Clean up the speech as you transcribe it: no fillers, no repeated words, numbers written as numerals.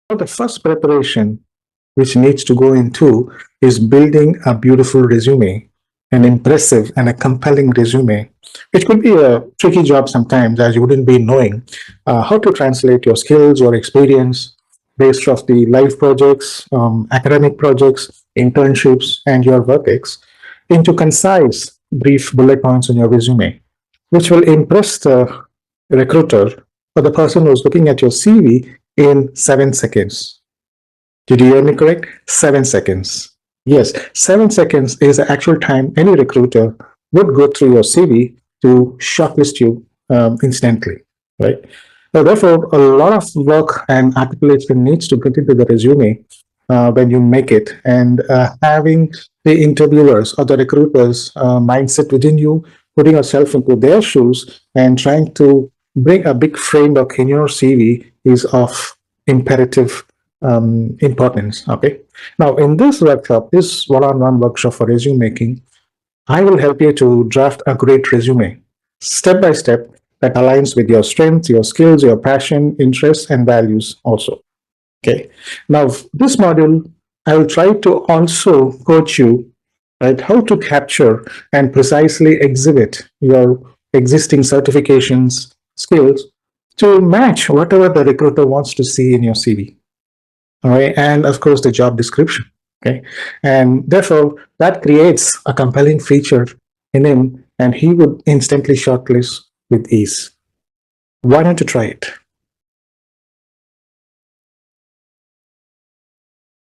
Well, the first preparation which needs to go into is building a beautiful resume, an impressive and a compelling resume. It could be a tricky job sometimes, as you wouldn't be knowing how to translate your skills or experience based off the life projects, academic projects, internships, and your work into concise, brief bullet points in your resume, which will impress the recruiter or the person who's looking at your CV in 7 seconds. Did you hear me correct? 7 seconds. Yes, 7 seconds is the actual time any recruiter would go through your CV to shortlist you instantly, right? Now, therefore, a lot of work and articulation needs to get into the resume when you make it, and having the interviewers or the recruiters' mindset within you, putting yourself into their shoes and trying to bring a big framework in your CV is of imperative importance. Okay. Now, in this workshop, this one-on-one workshop for resume making, I will help you to draft a great resume, step by step, that aligns with your strengths, your skills, your passion, interests, and values also. Okay. Now, this module, I will try to also coach you, right, how to capture and precisely exhibit your existing certifications, skills to match whatever the recruiter wants to see in your CV. All right, and of course the job description. Okay, and therefore that creates a compelling feature in him, and he would instantly shortlist with ease. Why don't you try it?